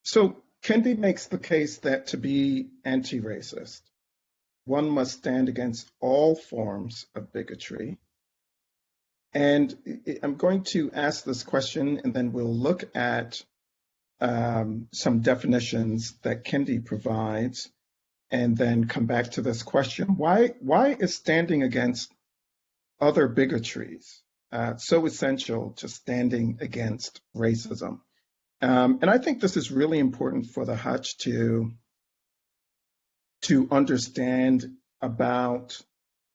So Kendi makes the case that to be anti-racist, one must stand against all forms of bigotry. And I'm going to ask this question, and then we'll look at some definitions that Kendi provides, and then come back to this question. Why is standing against other bigotries so essential to standing against racism? And I think this is really important for the Hutch to understand about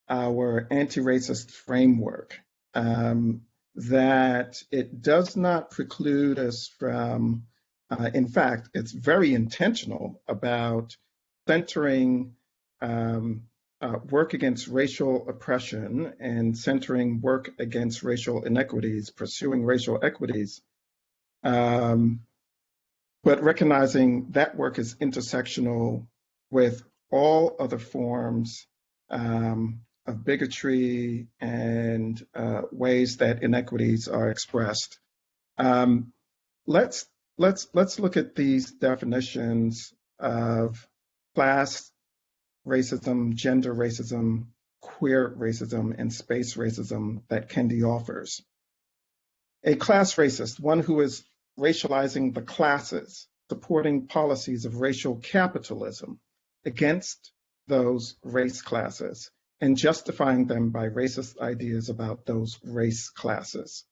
our anti-racist framework, that it does not preclude us from, in fact, it's very intentional about centering work against racial oppression and centering work against racial inequities, pursuing racial equities, but recognizing that work is intersectional with all other forms of bigotry and ways that inequities are expressed. Let's look at these definitions of class racism, gender racism, queer racism, and space racism that Kendi offers. A class racist, one who is racializing the classes, supporting policies of racial capitalism against those race classes, and justifying them by racist ideas about those race classes.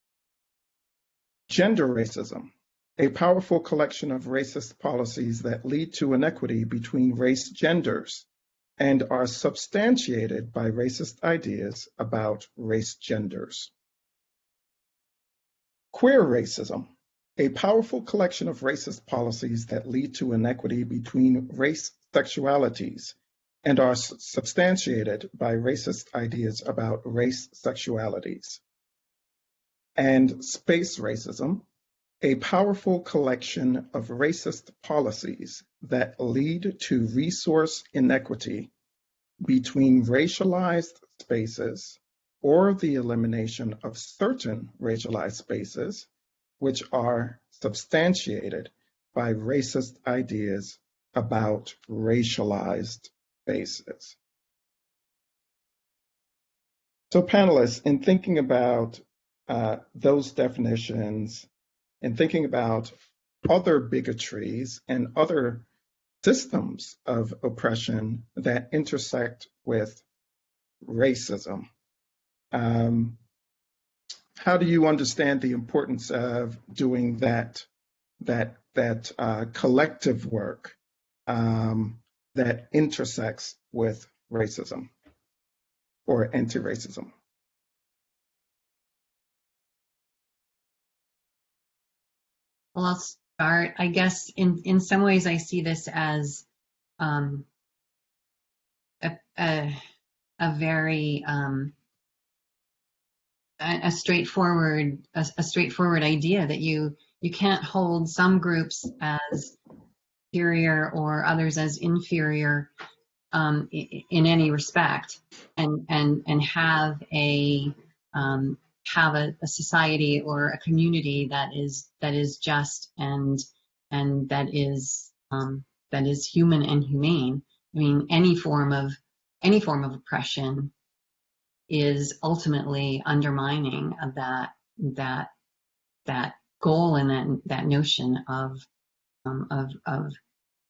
Gender racism, a powerful collection of racist policies that lead to inequity between race genders and are substantiated by racist ideas about race genders. Queer racism, a powerful collection of racist policies that lead to inequity between race sexualities and are substantiated by racist ideas about race sexualities. And space racism, a powerful collection of racist policies that lead to resource inequity between racialized spaces or the elimination of certain racialized spaces, which are substantiated by racist ideas about racialized spaces. So panelists, in thinking about those definitions, and thinking about other bigotries and other systems of oppression that intersect with racism, how do you understand the importance of doing that collective work that intersects with racism or anti-racism? Well, I'll start. I guess in some ways I see this as a very a straightforward idea that you can't hold some groups as superior or others as inferior in any respect, and have a society or a community that is just and that is human and humane. I mean, any form of oppression is ultimately undermining of that goal and that notion of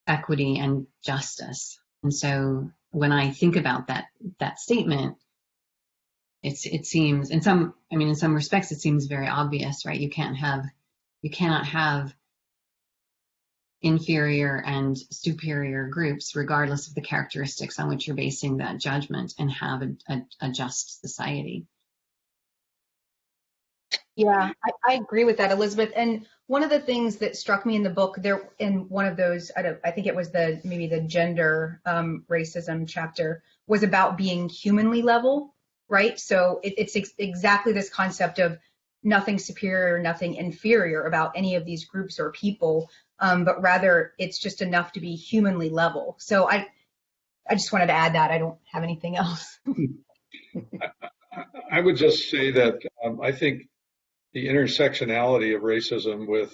equity and justice. And so when I think about that statement, it seems in some respects it seems very obvious, right? You cannot have inferior and superior groups, regardless of the characteristics on which you're basing that judgment, and have a just society. Yeah, I agree with that, Elizabeth. And one of the things that struck me in the book, there in one of those, I think it was maybe the gender racism chapter, was about being humanly level, right? So it's exactly this concept of nothing superior, nothing inferior about any of these groups or people, but rather it's just enough to be humanly level. So I just wanted to add that. I don't have anything else. I would just say that I think the intersectionality of racism with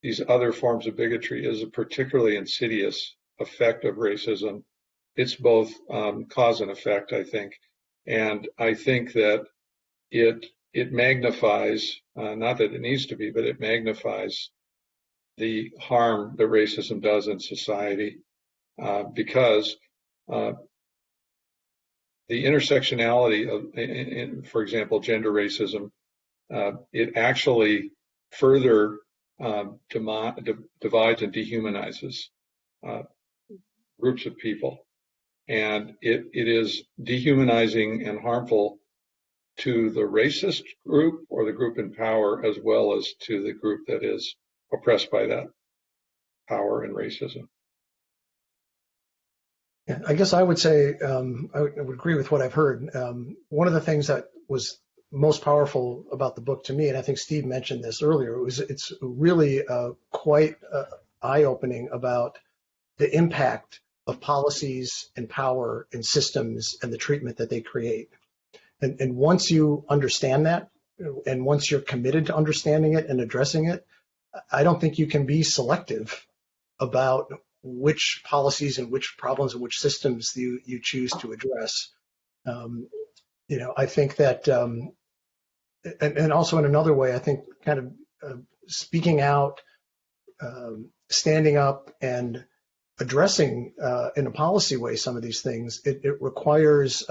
these other forms of bigotry is a particularly insidious effect of racism. It's both cause and effect, I think. And I think that it magnifies, not that it needs to be, but it magnifies the harm that racism does in society, because the intersectionality of, for example, gender racism, it actually further divides and dehumanizes groups of people. And it is dehumanizing and harmful to the racist group or the group in power, as well as to the group that is oppressed by that power and racism. Yeah, I guess I would say I would agree with what I've heard. One of the things that was most powerful about the book to me, and I think Steve mentioned this earlier, it's really quite eye-opening about the impact of policies and power and systems and the treatment that they create. And once you understand that, and once you're committed to understanding it and addressing it, I don't think you can be selective about which policies and which problems and which systems you choose to address. I think that, and also in another way, I think kind of speaking out, standing up and addressing in a policy way some of these things, it requires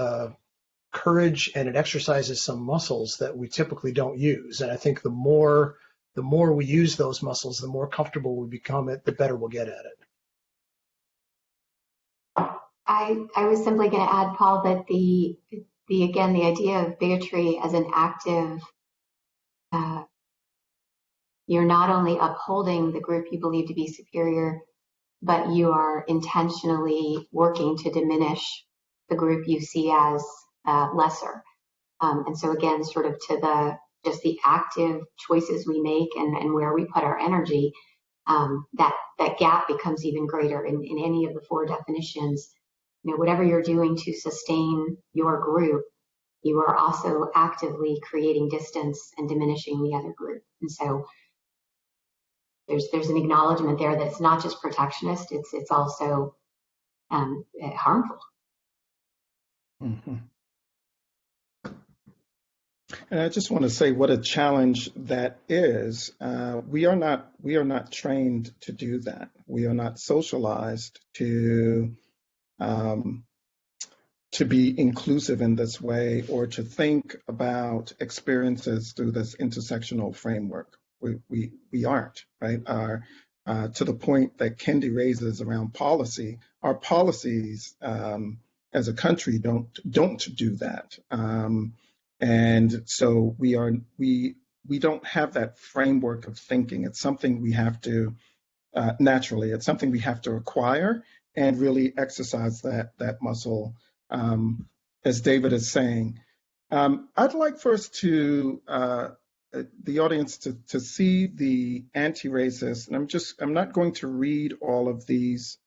courage, and it exercises some muscles that we typically don't use. And I think the more we use those muscles, the more comfortable we become it, the better we'll get at it. I was simply going to add, Paul, that the idea of bigotry as an active, you're not only upholding the group you believe to be superior, but you are intentionally working to diminish the group you see as lesser. And so again, sort of to just the active choices we make and where we put our energy, that gap becomes even greater in any of the four definitions. Whatever you're doing to sustain your group, you are also actively creating distance and diminishing the other group. And so there's an acknowledgement there that it's not just protectionist, it's also harmful. Mm-hmm. And I just want to say what a challenge that is. We are not trained to do that. We are not socialized to be inclusive in this way, or to think about experiences through this intersectional framework. We aren't, right? To the point that Kendi raises around policy, our policies as a country don't do that. And so we don't have that framework of thinking. It's something we have to naturally. It's something we have to acquire and really exercise that muscle, as David is saying. I'd like first to the audience to see the anti-racist, and I'm not going to read all of these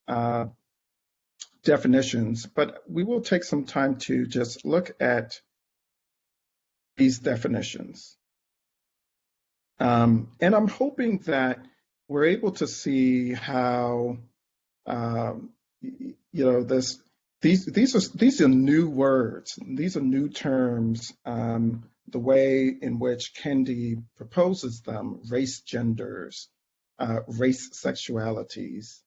definitions, but we will take some time to just look at these definitions. And I'm hoping that we're able to see how, these are new words, these are new terms, the way in which Kendi proposes them: race genders, race sexualities,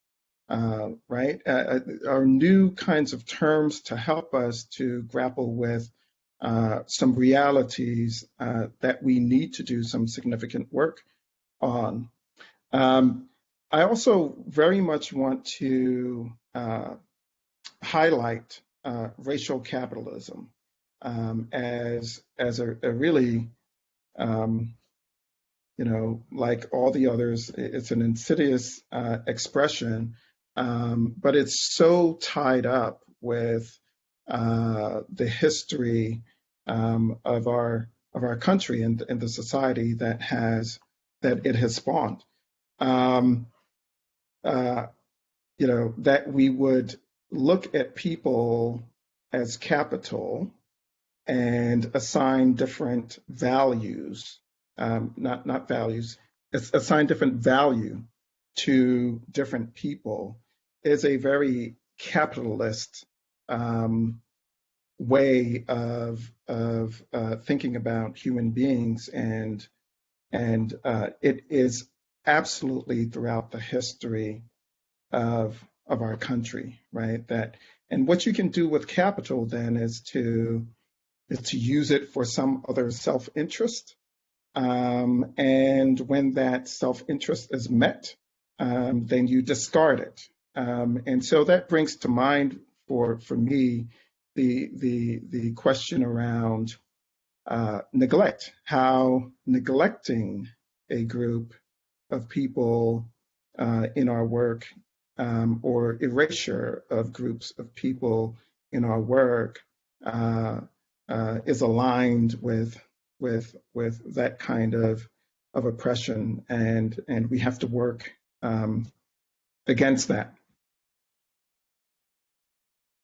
right? Are new kinds of terms to help us to grapple with some realities that we need to do some significant work on. I also very much want to highlight racial capitalism as a really, like all the others, it's an insidious expression, but it's so tied up with the history of our country and the society that it has spawned. That we would look at people as capital and assign different values, not values, assign different value to different people is a very capitalist way of thinking about human beings, and it is absolutely throughout the history of our country, right? And what you can do with capital then is to use it for some other self-interest, and when that self-interest is met, then you discard it. And so that brings to mind for me the question around neglect, how neglecting a group of people in our work, or erasure of groups of people in our work is aligned with that kind of oppression, and we have to work against that.